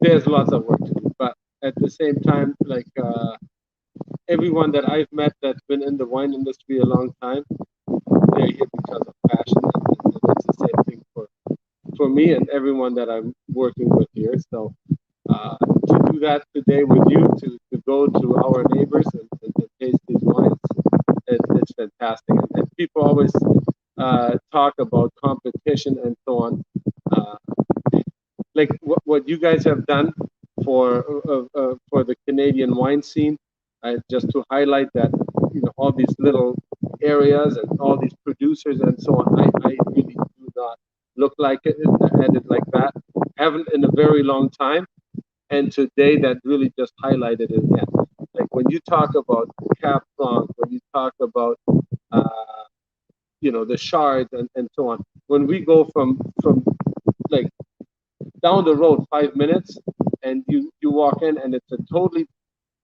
there's lots of work to do, but at the same time, like everyone that I've met that's been in the wine industry a long time, they're here because of passion, and it's the same thing for me and everyone that I'm working with here. So to do that today with you, to go to our neighbors and taste these wines, it's fantastic. And people always talk about competition and so on. Like what you guys have done for the Canadian wine scene, just to highlight that, you know, all these little areas and all these producers and so on. I really do not look like it at it like that. Haven't in a very long time, and today that really just highlighted it again. Like when you talk about Cab Franc, when you talk about you know, the shards and so on. When we go from like down the road 5 minutes, and you walk in, and it's a totally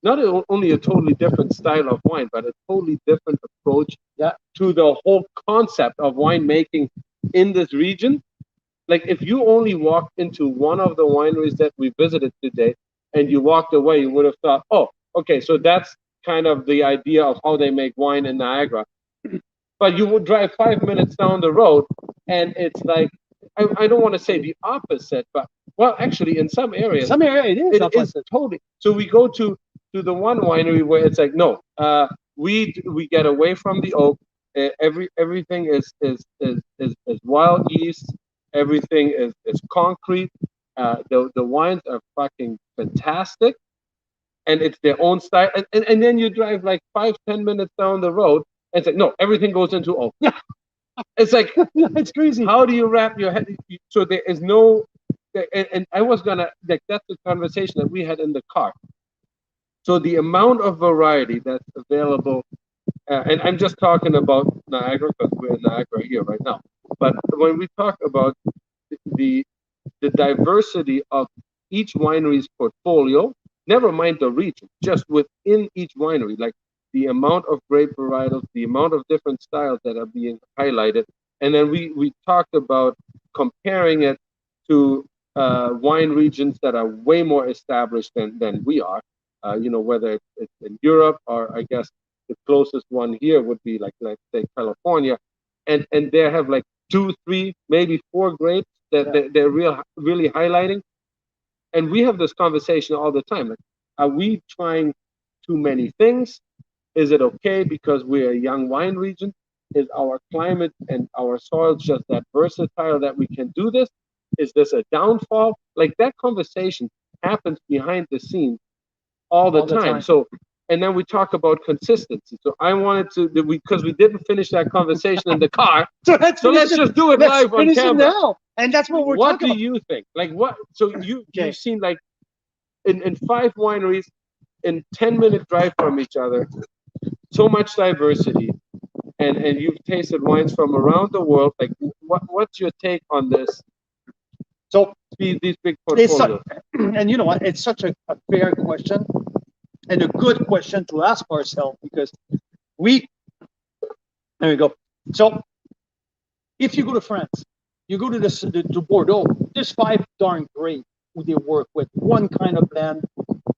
not only a totally different style of wine, but a totally different approach to the whole concept of winemaking in this region. Like if you only walked into one of the wineries that we visited today and you walked away, you would have thought, oh, okay, so that's kind of the idea of how they make wine in Niagara. But you would drive 5 minutes down the road, and it's like, I don't want to say the opposite, but well, actually, in some areas, it is totally. So we go to the one winery where it's like, no, we get away from the oak. Everything is wild yeast. Everything is concrete. The wines are fucking fantastic, and it's their own style. And then you drive like 5-10 minutes down the road, and it's like, no, everything goes into oak. It's like, it's crazy. How do you wrap your head? So there is no, and I was gonna, like, that's the conversation that we had in the car. So the amount of variety that's available, and I'm just talking about Niagara because we're in Niagara here right now. But when we talk about the diversity of each winery's portfolio, never mind the region, just within each winery, like the amount of grape varietals, the amount of different styles that are being highlighted. And then we talked about comparing it to wine regions that are way more established than we are. You know, whether it's in Europe, or I guess the closest one here would be like, let's say, California. And they have like 2, 3, maybe 4 grapes that they're really highlighting. And we have this conversation all the time. Like, are we trying too many things? Is it okay because we're a young wine region? Is our climate and our soil just that versatile that we can do this? Is this a downfall? Like, that conversation happens behind the scenes all the time. So, and then we talk about consistency. So I wanted to, because we didn't finish that conversation in the car. So let's just do it live on camera. Now. And that's what we're talking about. What do you think? Like, what? So you've seen, like, in 5 wineries, in 10-minute drive from each other, so much diversity, and you've tasted wines from around the world. Like, what's your take on this? So these big portfolios. And you know what? It's such a fair question and a good question to ask ourselves, because there we go. So if you go to France, you go to Bordeaux, there's 5 darn grapes who they work with, one kind of blend,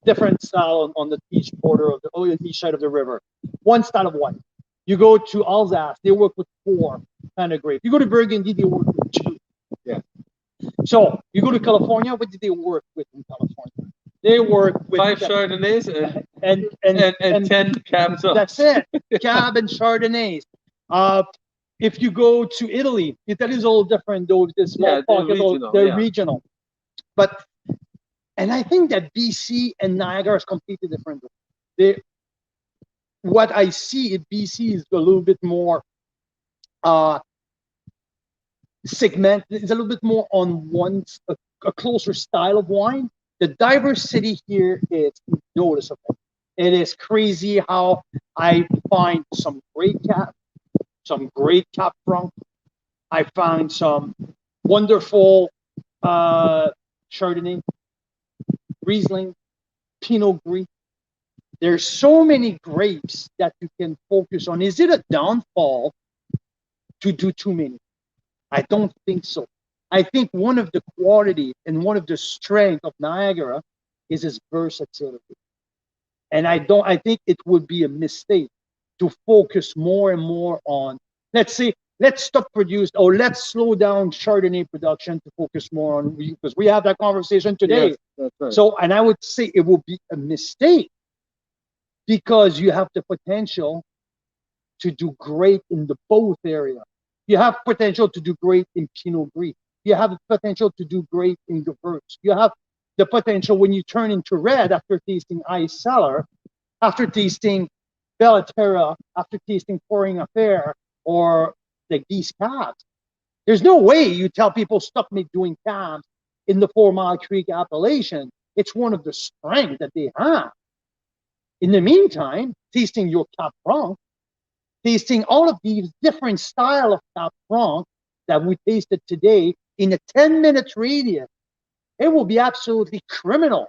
different style on the each border of each side of the river, one style of wine. You go to Alsace, they work with 4 kind of grapes. You go to Burgundy, they work with 2. Yeah. So you go to California, what did they work with in California? They work with 5 Chardonnays and 10 Cabs. That's it. Cab and Chardonnays. If you go to Italy is a little different, though. This small pocket, they're regional. But, and I think that BC and Niagara is completely different. What I see in BC is a little bit more segment. It's a little bit more on a closer style of wine. The diversity here is noticeable. It is crazy how I find some great Cab Franc. I found some wonderful Chardonnay, Riesling, Pinot Gris. There's so many grapes that you can focus on. Is it a downfall to do too many. I don't think so. I think one of the quality and one of the strength of Niagara is its versatility. And I think it would be a mistake to focus more and more on, let's stop producing, or let's slow down Chardonnay production to focus more on, because we have that conversation today. Yes, that's right. So, and I would say it will be a mistake, because you have the potential to do great in the both area. You have potential to do great in Pinot Gris. You have the potential to do great in Gewurz. You have the potential when you turn into red after tasting Cellar, after tasting Bella Terra, after tasting Pouring Affair, or like these cabs. There's no way you tell people stop me doing cabs in the 4 Mile Creek appellation. It's one of the strengths that they have. In the meantime, tasting your Cab Franc, tasting all of these different style of Cab Franc that we tasted today in a 10-minute radius, it will be absolutely criminal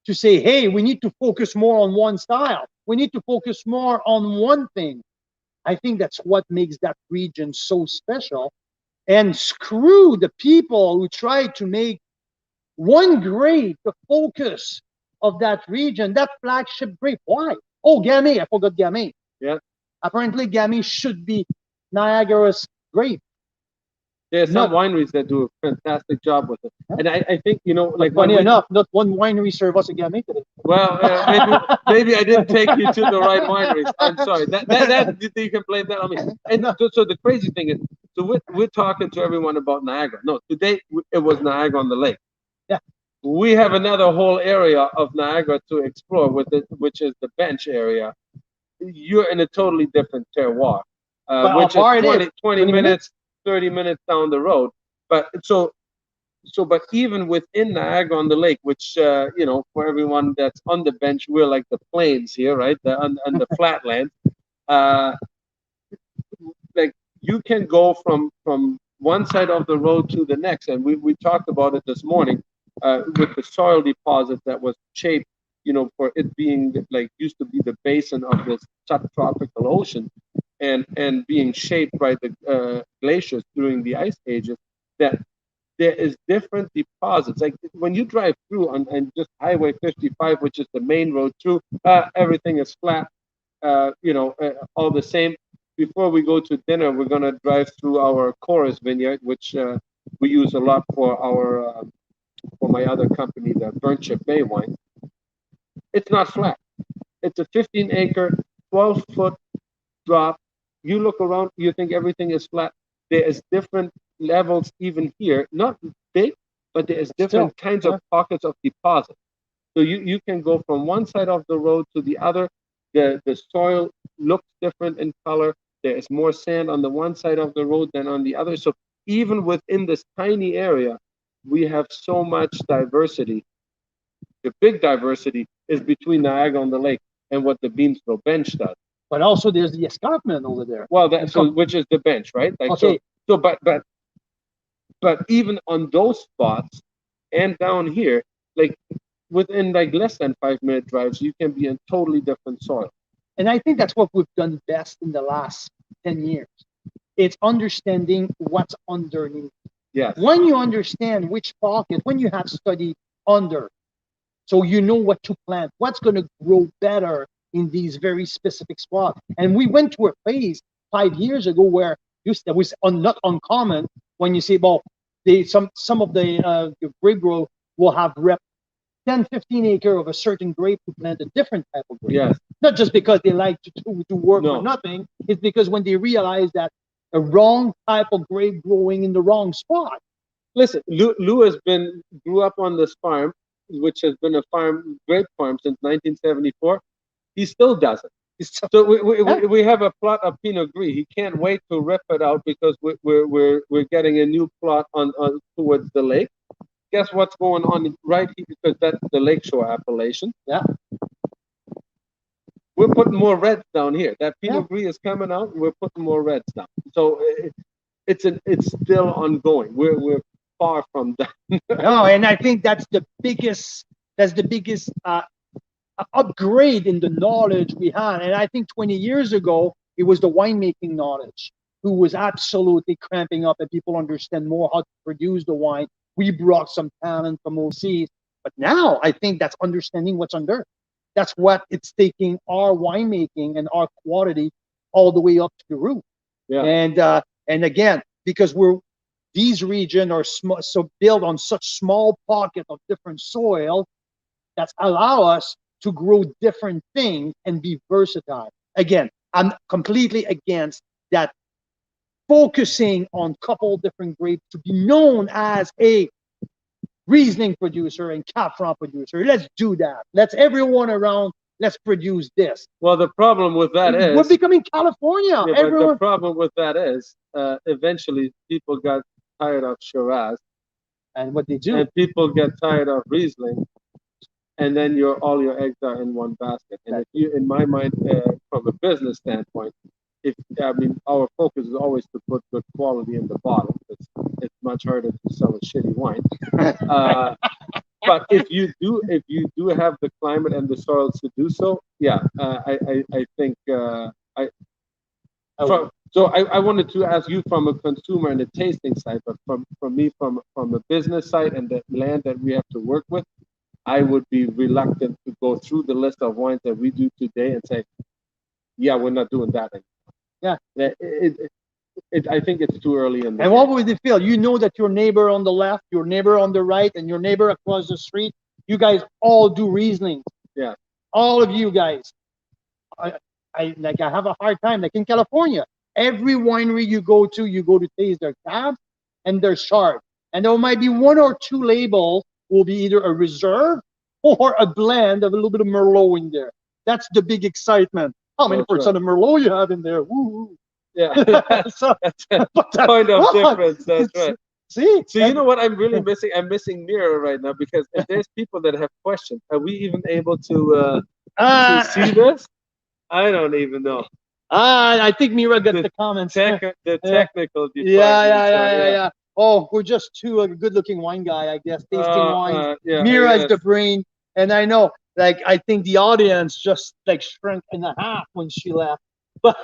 to say, hey, we need to focus more on one style. We need to focus more on one thing. I think that's what makes that region so special. And screw the people who try to make one grape the focus of that region, that flagship grape. Why? Oh, Gamay. I forgot Gamay. Yeah. Apparently, Gamay should be Niagara's grape. There's some wineries that do a fantastic job with it. And I think, like... Funny enough, not one winery served us a Gamay today. Well, maybe I didn't take you to the right wineries. I'm sorry. That you can blame that on me. And so the crazy thing is, so we're talking to everyone about Niagara. No, today it was Niagara on the Lake. Yeah. We have another whole area of Niagara to explore with it, which is the bench area. You're in a totally different terroir, which is 20 minutes, 30 minutes down the road. But but even within Niagara on the Lake, which for everyone that's on the bench, we're like the plains here, right? On the flatland. Like you can go from one side of the road to the next, and we talked about it this morning with the soil deposit that was shaped, for it being like used to be the basin of this subtropical ocean, and being shaped by the glaciers during the ice ages. That there is different deposits. Like when you drive through on just Highway 55, which is the main road through, everything is flat, all the same. Before we go to dinner, we're going to drive through our Chorus vineyard, which we use a lot for our for my other company, the Burnt Chip Bay wine. It's not flat. It's a 15-acre, 12-foot drop. You look around, you think everything is flat. There is different levels even here, not big, but there is different kinds of pockets of deposit. So you can go from one side of the road to the other. The soil looks different in color. There is more sand on the one side of the road than on the other. So even within this tiny area, we have so much diversity. The big diversity is between Niagara on the Lake and what the Beamsville Bench does. But also there's the escarpment over there. Well, which is the bench, right? Like, okay. So, but even on those spots and down here, like within like less than 5-minute drives, you can be in totally different soil. And I think that's what we've done best in the last 10 years. It's understanding what's underneath. Yes. When you understand which pocket, when you have studied under, so you know what to plant, what's going to grow better in these very specific spots. And we went to a phase 5 years ago where that was not uncommon when you say, well, some of the grape growth will have rep 10, 15 acre of a certain grape to plant a different type of grape. Yes. Not just because they like to work for nothing. It's because when they realize that a wrong type of grape growing in the wrong spot. Listen, Lou grew up on this farm, which has been a grape farm since 1974. He still does it. So we have a plot of Pinot Gris. He can't wait to rip it out because we're getting a new plot on towards the lake. Guess what's going on right here, because that's the lakeshore appellation. Yeah. We're putting more reds down here. That Pinot Gris is coming out, and we're putting more reds down. So it's still ongoing. We're far from done. No, and I think that's the biggest upgrade in the knowledge we had. And I think 20 years ago, it was the winemaking knowledge. who was absolutely cramping up, and people understand more how to produce the wine. We brought some talent from overseas, but now I think that's understanding what's under. That's what it's taking our winemaking and our quality all the way up to the roof. Yeah. And again, because these regions are so built on such small pockets of different soil, that allow us to grow different things and be versatile. Again, I'm completely against that focusing on a couple different grapes to be known as a Riesling producer and Cab Franc producer. Let's do that. Let's everyone around. Let's produce this. Well, the problem with that is we're becoming California. Yeah, but the problem with that is eventually people got tired of Shiraz, and what they do, and people get tired of Riesling, and then all your eggs are in one basket. And if you, in my mind, from a business standpoint, our focus is always to put good quality in the bottle. It's much harder to sell a shitty wine. But if you do have the climate and the soils to do so, yeah, I think So I wanted to ask you from a consumer and a tasting side, but from me from a business side and the land that we have to work with, I would be reluctant to go through the list of wines that we do today and say, yeah, we're not doing that anymore. Yeah, I think it's too early in the And what would it feel? You know that your neighbor on the left, your neighbor on the right, and your neighbor across the street, you guys all do Riesling. Yeah. All of you guys. I have a hard time, like in California. Every winery you go to taste their Cab and their Chard. And there might be one or two labels will be either a reserve or a blend of a little bit of Merlot in there. That's the big excitement. How many percent of Merlot you have in there? Woo-hoo. Yeah, so, that's a point of difference. That's right. See, so you know what I'm really missing? I'm missing Mira right now, because if there's people that have questions, are we even able to see this? I don't even know. I think Mira got the comments. The technical department. Yeah. Oh, we're just too good-looking wine guy, I guess. Tasting wine. Mira is the brain, and I know. Like, I think the audience just like shrank in half when she left. But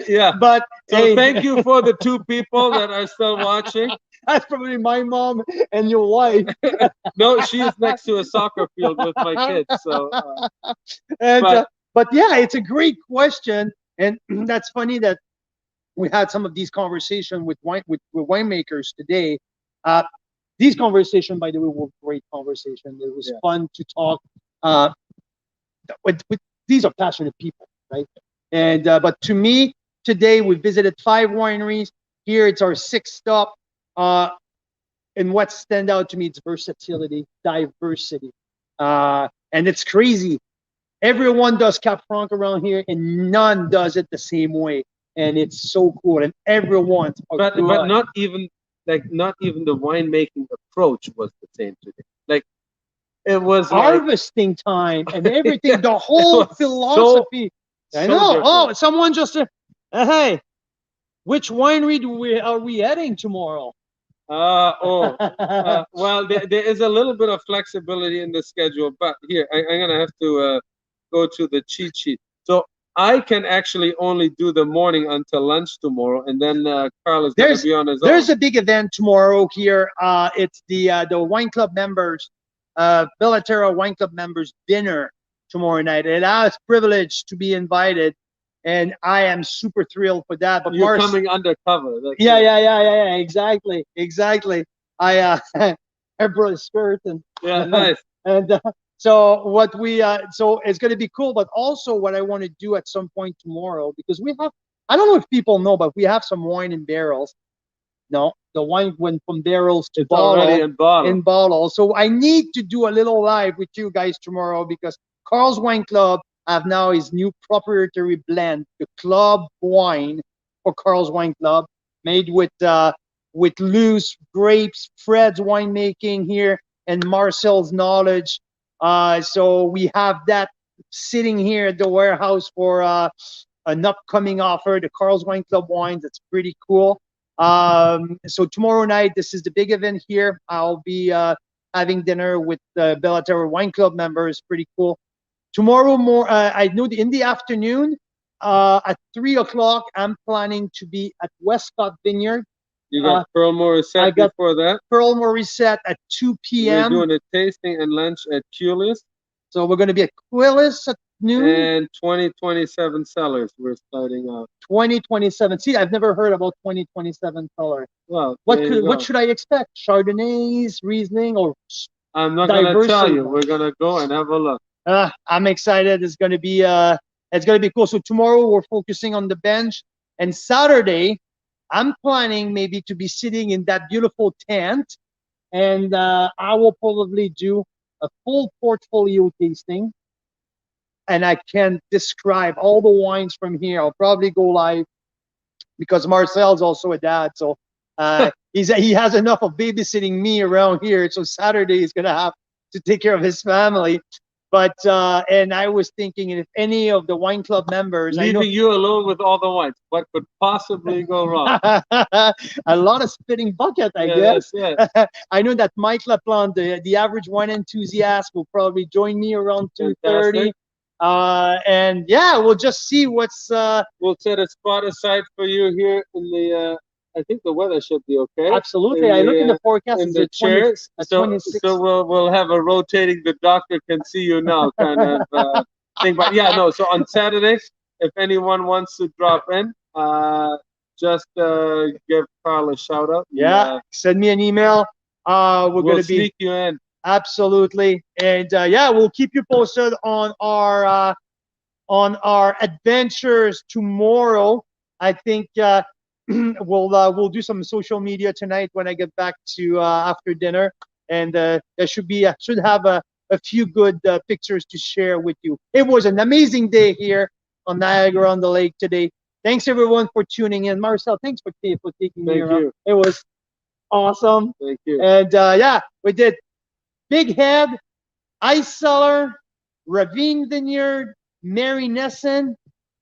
yeah. But so hey, thank you for the two people that are still watching. That's probably my mom and your wife. No, she's next to a soccer field with my kids. So. But yeah, it's a great question, and that's funny that we had some of these conversations with winemakers today. These conversations, by the way, were great conversations. It was fun to talk. These are passionate people, right? And but to me, today we visited 5 wineries. Here it's our 6th stop. And what stand out to me, it's versatility, diversity, and it's crazy. Everyone does Cab Franc around here, and none does it the same way, and it's so cool. And everyone's but not even the winemaking approach was the same today. Like, it was harvesting time and everything. The whole philosophy. I know. Different. Oh, someone just said, "Hey, which winery are we heading tomorrow?" Well, there is a little bit of flexibility in the schedule, but here I'm gonna have to go to the cheat sheet. So I can actually only do the morning until lunch tomorrow, and then Carl is going to be on his own. There's a big event tomorrow here. It's the wine club members, Bella Terra Wine Club members dinner tomorrow night, and I was privileged to be invited, and I am super thrilled for that. But you're coming undercover. Yeah, exactly. I brought a skirt and nice. And so it's going to be cool. But also, what I want to do at some point tomorrow, because we have, I don't know if people know, but we have some wine in barrels. No, the wine went from barrels to in bottle. So I need to do a little live with you guys tomorrow, because Carl's Wine Club have now his new proprietary blend, the club wine for Carl's Wine Club, made with loose grapes, Fred's winemaking here, and Marcel's knowledge. So we have that sitting here at the warehouse for an upcoming offer, the Carl's Wine Club wines. That's pretty cool. So tomorrow night, this is the big event here. I'll be having dinner with the Bella Terra Wine Club members. Pretty cool. Tomorrow I know in the afternoon, At 3 o'clock, I'm planning to be at Westcott Vineyard. You got Pearl Morissette I got before that. Pearl Morissette at 2 We're p.m. doing a tasting and lunch at Culis. So we're going to be at Quillis at noon. And 2027 Cellars, we're starting out. 2027. See, I've never heard about 2027 Cellar. Well, What should I expect? Chardonnays, Riesling, or I'm not going to tell you. We're going to go and have a look. I'm excited. It's going to be cool. So tomorrow we're focusing on the bench, and Saturday I'm planning maybe to be sitting in that beautiful tent, and I will probably do a full portfolio tasting, and I can describe all the wines from here. I'll probably go live because Marcel's also a dad, so he has enough of babysitting me around here. So Saturday he's gonna have to take care of his family. But and I was thinking, if any of the wine club members, leaving you alone with all the wines, what could possibly go wrong? A lot of spitting bucket, I guess. Yes. I know that Mike Laplante, the average wine enthusiast, will probably join me around 2:30. And yeah, we'll just see what's. We'll set a spot aside for you here in the. I think the weather should be okay. Absolutely. I look in the forecast. In the chairs. So we'll have a rotating the doctor can see you now kind of thing. But yeah, no. So on Saturday, if anyone wants to drop in, just give Carl a shout out. Yeah, send me an email. We'll gonna sneak you in. Absolutely. And yeah, we'll keep you posted on our adventures tomorrow. I think we'll do some social media tonight when I get back to after dinner, and there should have a few good pictures to share with you. It was an amazing day here on Niagara on the Lake today. Thanks everyone for tuning in. Marcel, thanks for taking me around. It was awesome. Thank you. And yeah, we did Big Head, Ice Cellar, Ravine Vineyard, Mary Nesson,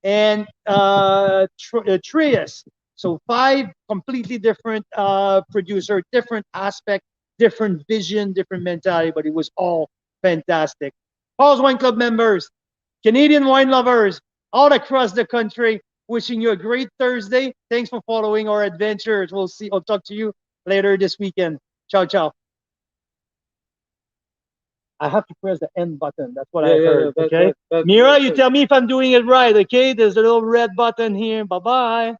and Trias. So 5 completely different producer, different aspect, different vision, different mentality, but it was all fantastic. Paul's Wine Club members, Canadian wine lovers all across the country, wishing you a great Thursday. Thanks for following our adventures. I'll talk to you later this weekend. Ciao, ciao. I have to press the end button. That's what I heard. Okay, Mira, you tell me if I'm doing it right. Okay, there's a little red button here. Bye bye.